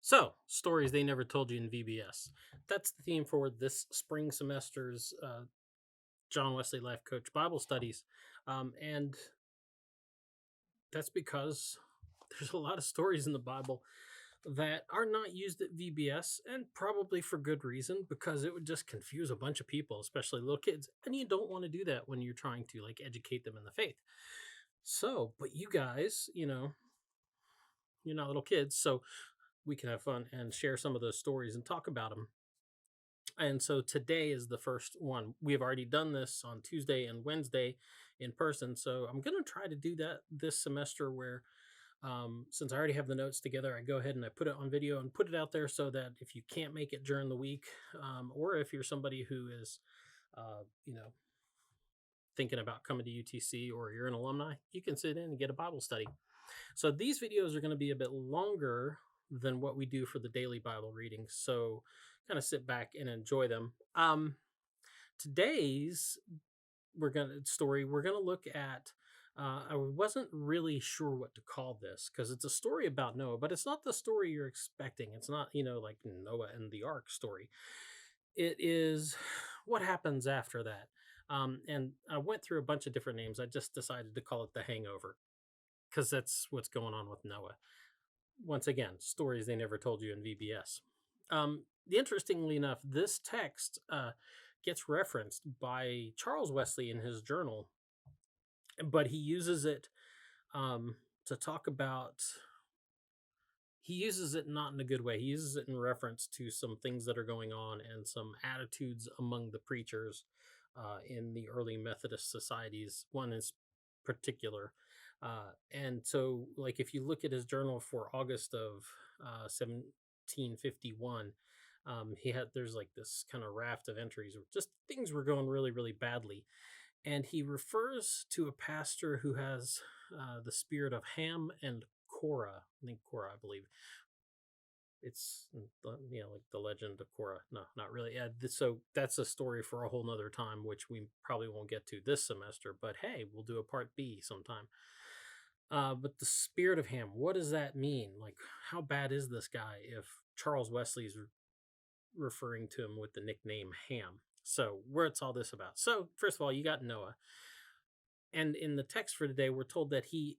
So, stories they never told you in VBS. That's the theme for this spring semester's John Wesley Life Coach Bible studies. And that's because there's a lot of stories in the Bible that are not used at VBS, and probably for good reason, because it would just confuse a bunch of people, especially little kids. And you don't want to do that when you're trying to educate them in the faith. So, but you guys, you're not little kids, so we can have fun and share some of those stories and talk about them. And so today is the first one. We have already done this on Tuesday and Wednesday in person. So I'm going to try to do that this semester where, since I already have the notes together, I go ahead and I put it on video and put it out there so that if you can't make it during the week, or if you're somebody who is, uh, you know, thinking about coming to UTC or you're an alumni, you can sit in and get a Bible study. So these videos are going to be a bit longer than what we do for the daily Bible readings. So kind of sit back and enjoy them. Today's we're gonna look at. I wasn't really sure what to call this because it's a story about Noah, but it's not the story you're expecting. It's not like Noah and the Ark story. It is what happens after that. And I went through a bunch of different names. I just decided to call it the Hangover because that's what's going on with Noah. Once again, stories they never told you in VBS. Interestingly enough, this text gets referenced by Charles Wesley in his journal, but he uses it to talk about. He uses it not in a good way. He uses it in reference to some things that are going on and some attitudes among the preachers in the early Methodist societies. One is particular. And so, like, if you look at his journal for August of 1751, there's like this kind of raft of entries where just things were going really, really badly. And he refers to a pastor who has the spirit of Ham and Korah. I think Korah, I believe. It's like the legend of Korah. No, not really. Yeah, so that's a story for a whole nother time, which we probably won't get to this semester. But hey, we'll do a part B sometime. But the spirit of Ham, what does that mean? Like, how bad is this guy if Charles Wesley's referring to him with the nickname Ham? So, what's all this about? So, first of all, you got Noah. And in the text for today, we're told that he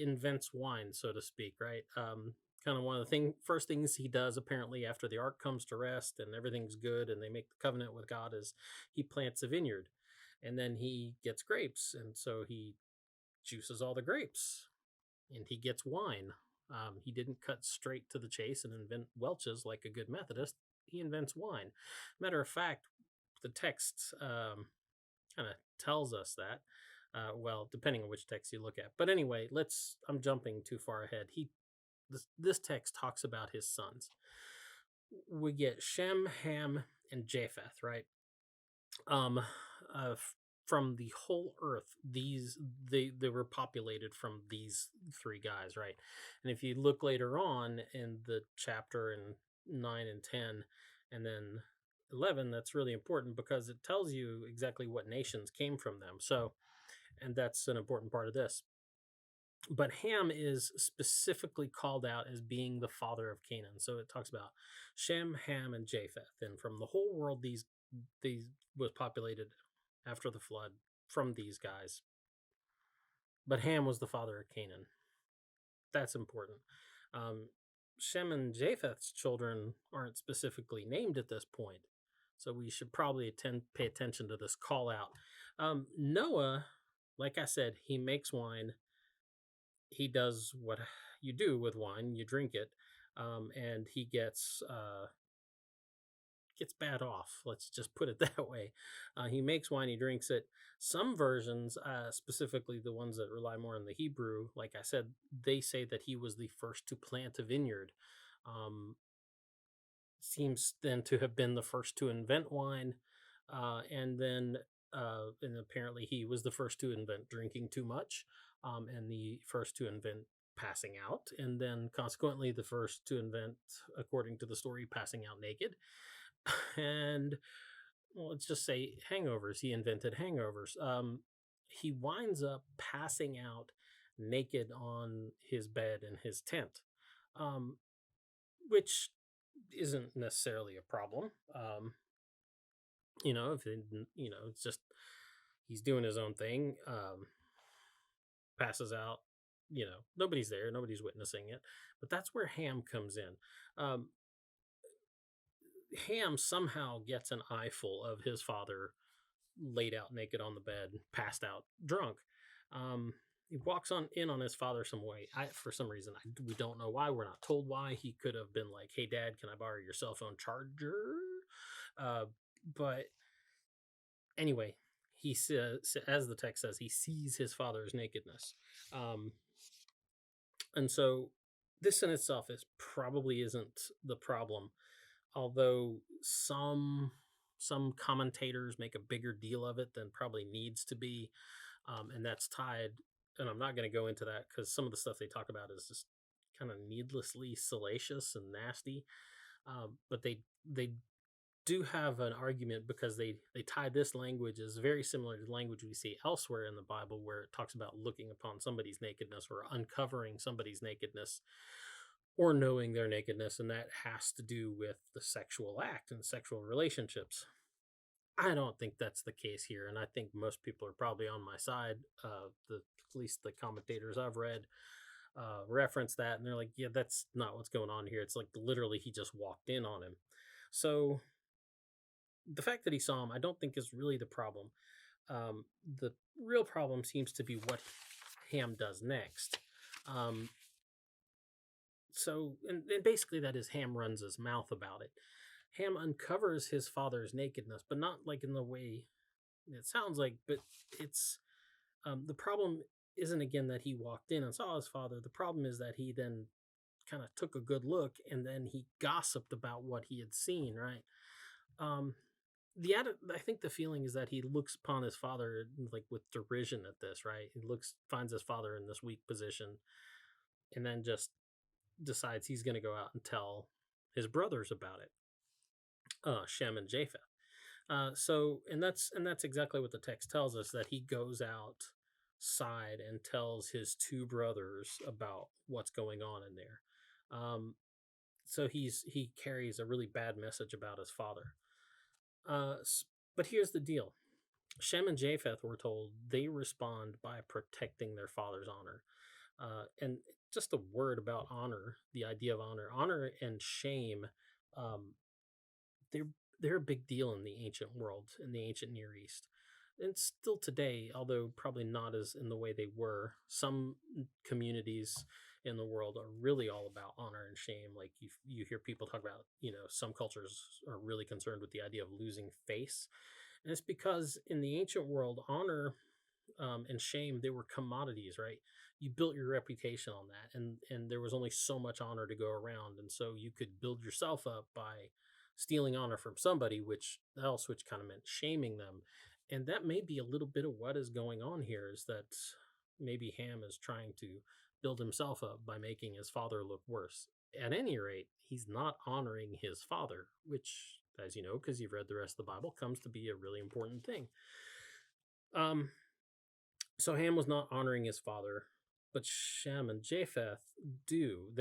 invents wine, so to speak, right? Kind of one of the first things he does apparently after the ark comes to rest and everything's good and they make the covenant with God is he plants a vineyard, and then he gets grapes, and so he juices all the grapes, and he gets wine. He didn't cut straight to the chase and invent Welch's like a good Methodist. He invents wine. Matter of fact, the text kind of tells us that. Well, depending on which text you look at. But anyway, I'm jumping too far ahead. This text talks about his sons. We get Shem, Ham, and Japheth, right? Uh, from the whole earth, they were populated from these three guys, right? And if you look later on in the chapter in 9 and 10, and then 11, that's really important because it tells you exactly what nations came from them. So, and that's an important part of this. But Ham is specifically called out as being the father of Canaan. So it talks about Shem, Ham, and Japheth, and from the whole world, these was populated after the flood from these guys. But Ham was the father of Canaan. That's important. Shem and Japheth's children aren't specifically named at this point, so we should probably pay attention to this call out. Noah, like I said, he makes wine. He does what you do with wine, you drink it, and he gets bad off. Let's just put it that way. He makes wine, he drinks it. Some versions, specifically the ones that rely more on the Hebrew, like I said, they say that he was the first to plant a vineyard. Seems then to have been the first to invent wine, and apparently he was the first to invent drinking too much, and the first to invent passing out, and then consequently the first to invent, according to the story, passing out naked. And well, let's just say hangovers. He invented hangovers. He winds up passing out naked on his bed in his tent. Um, which isn't necessarily a problem. If it, it's just he's doing his own thing, passes out. Nobody's there, nobody's witnessing it. But that's where Ham comes in. Um, Ham somehow gets an eyeful of his father laid out naked on the bed, passed out, drunk. He walks on in on his father some way. For some reason, we don't know why. We're not told why. He could have been like, "Hey, Dad, can I borrow your cell phone charger?" Uh, but anyway, he says, as the text says, he sees his father's nakedness, um, and so this in itself is probably isn't the problem, although some commentators make a bigger deal of it than probably needs to be, and that's tied. And I'm not going to go into that because some of the stuff they talk about is just kind of needlessly salacious and nasty. But they do have an argument because they tie this language as very similar to the language we see elsewhere in the Bible, where it talks about looking upon somebody's nakedness or uncovering somebody's nakedness or knowing their nakedness, and that has to do with the sexual act and sexual relationships. I don't think that's the case here, and I think most people are probably on my side. At least the commentators I've read reference that, and they're like, "Yeah, that's not what's going on here. It's like literally he just walked in on him." So the fact that he saw him, I don't think is really the problem. The real problem seems to be what Ham does next. Um, and basically that is Ham runs his mouth about it. Ham uncovers his father's nakedness, but not like in the way it sounds like. But it's the problem isn't again that he walked in and saw his father. The problem is that he then kind of took a good look and then he gossiped about what he had seen. Right. Um, I think the feeling is that he looks upon his father like with derision at this. Right. He finds his father in this weak position, and then just decides he's going to go out and tell his brothers about it. Shem and Japheth. And that's exactly what the text tells us, that he goes outside and tells his two brothers about what's going on in there. So he carries a really bad message about his father. But here's the deal: Shem and Japheth, we're told, they respond by protecting their father's honor. And just a word about honor, the idea of honor and shame. Um, they're they're a big deal in the ancient world, in the ancient Near East, and still today, although probably not as in the way they were. Some communities in the world are really all about honor and shame. Like you hear people talk about, some cultures are really concerned with the idea of losing face, and it's because in the ancient world, honor and shame, they were commodities, right? You built your reputation on that, and there was only so much honor to go around, and so you could build yourself up by stealing honor from somebody, which kind of meant shaming them. And that may be a little bit of what is going on here, is that maybe Ham is trying to build himself up by making his father look worse. At any rate, he's not honoring his father, which, as you know, because you've read the rest of the Bible, comes to be a really important thing. Um, so Ham was not honoring his father, but Shem and Japheth do.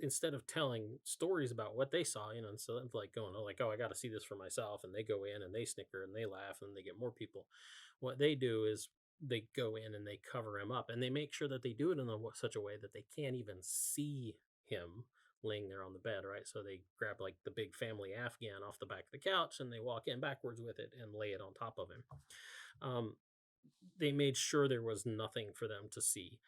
Instead of telling stories about what they saw, instead of like going, oh, like, oh, I got to see this for myself, and they go in and they snicker and they laugh and they get more people. What they do is they go in and they cover him up, and they make sure that they do it in such a way that they can't even see him laying there on the bed, right? So they grab like the big family Afghan off the back of the couch and they walk in backwards with it and lay it on top of him. They made sure there was nothing for them to see,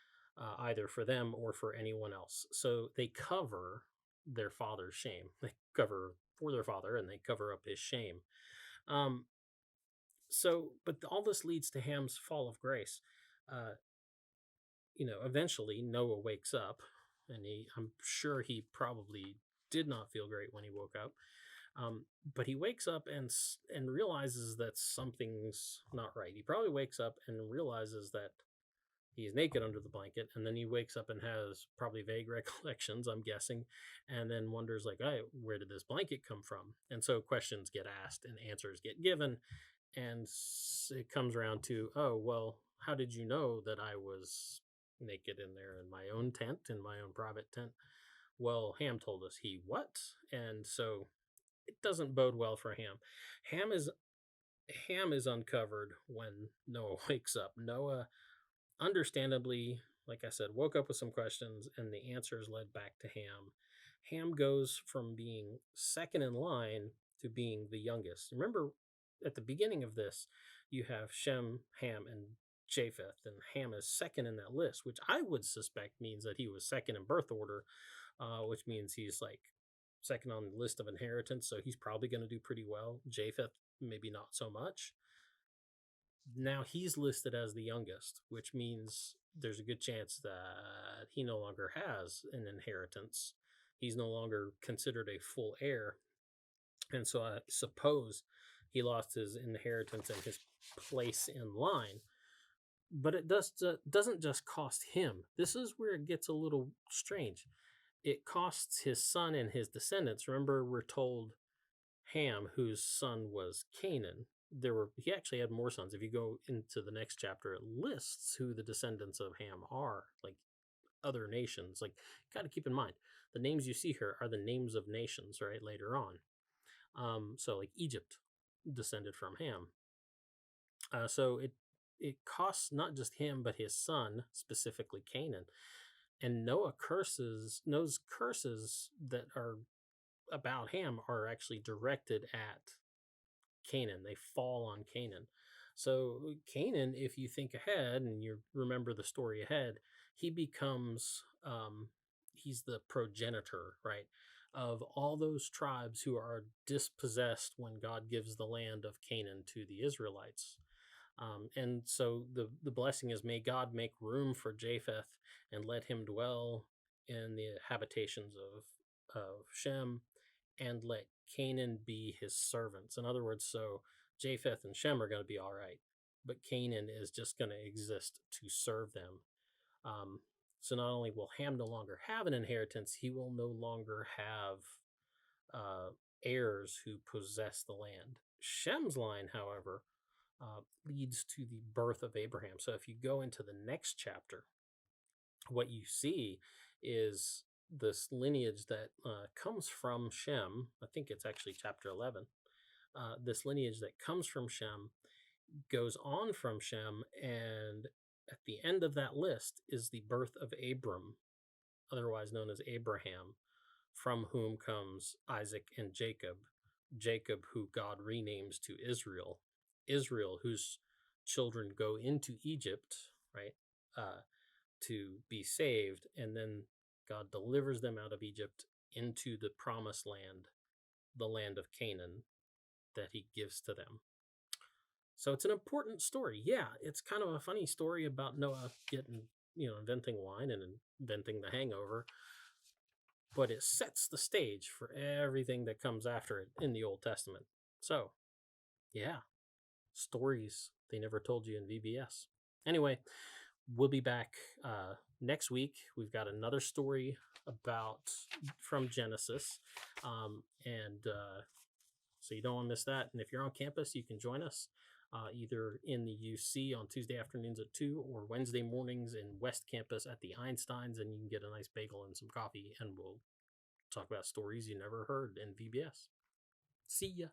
either for them or for anyone else. So they cover their father's shame. They cover for their father and they cover up his shame. But all this leads to Ham's fall of grace. Eventually Noah wakes up, and I'm sure he probably did not feel great when he woke up. But he wakes up and realizes that something's not right. He probably wakes up and realizes that he's naked under the blanket, and then he wakes up and has probably vague recollections, I'm guessing, and then wonders like, hey, where did this blanket come from? And so questions get asked and answers get given, and it comes around to, oh, well, how did you know that I was naked in there in my own tent, in my own private tent? Well, Ham told us he what? And so it doesn't bode well for Ham. Ham is Ham is uncovered when Noah wakes up. Noah, understandably, like I said, woke up with some questions, and the answers led back to Ham. Ham goes from being second in line to being the youngest. Remember, at the beginning of this, you have Shem, Ham, and Japheth, and Ham is second in that list, which I would suspect means that he was second in birth order, which means he's like second on the list of inheritance, so he's probably going to do pretty well. Japheth, maybe not so much. Now he's listed as the youngest, which means there's a good chance that he no longer has an inheritance. He's no longer considered a full heir. And so I suppose he lost his inheritance and his place in line. But it doesn't just cost him. This is where it gets a little strange. It costs his son and his descendants. Remember, we're told Ham, whose son was Canaan. He actually had more sons. If you go into the next chapter, it lists who the descendants of Ham are, like other nations. Like, got to keep in mind, the names you see here are the names of nations, right? Later on, so like Egypt descended from Ham. So it costs not just him but his son, specifically Canaan. And Noah's curses that are about Ham are actually directed at Canaan. They fall on Canaan. So Canaan, if you think ahead and you remember the story ahead, he becomes he's the progenitor, right, of all those tribes who are dispossessed when God gives the land of Canaan to the Israelites. And so the blessing is, may God make room for Japheth and let him dwell in the habitations of Shem, and let Canaan be his servants. In other words, so Japheth and Shem are going to be all right, but Canaan is just going to exist to serve them. So not only will Ham no longer have an inheritance, he will no longer have heirs who possess the land. Shem's line, however, leads to the birth of Abraham. So if you go into the next chapter, what you see is this lineage that comes from Shem. I think it's actually chapter 11. This lineage that comes from Shem goes on from Shem, and at the end of that list is the birth of Abram, otherwise known as Abraham, from whom comes Isaac and Jacob. Jacob, who God renames to Israel. Israel, whose children go into Egypt, right, to be saved, and then God delivers them out of Egypt into the promised land, the land of Canaan, that he gives to them. So it's an important story. Yeah, it's kind of a funny story about Noah inventing wine and inventing the hangover, but it sets the stage for everything that comes after it in the Old Testament. So, yeah, stories they never told you in VBS. Anyway, we'll be back next week. We've got another story from Genesis, so you don't want to miss that. And if you're on campus, you can join us either in the UC on Tuesday afternoons at 2 or Wednesday mornings in West Campus at the Einsteins, and you can get a nice bagel and some coffee, and we'll talk about stories you never heard in VBS. See ya.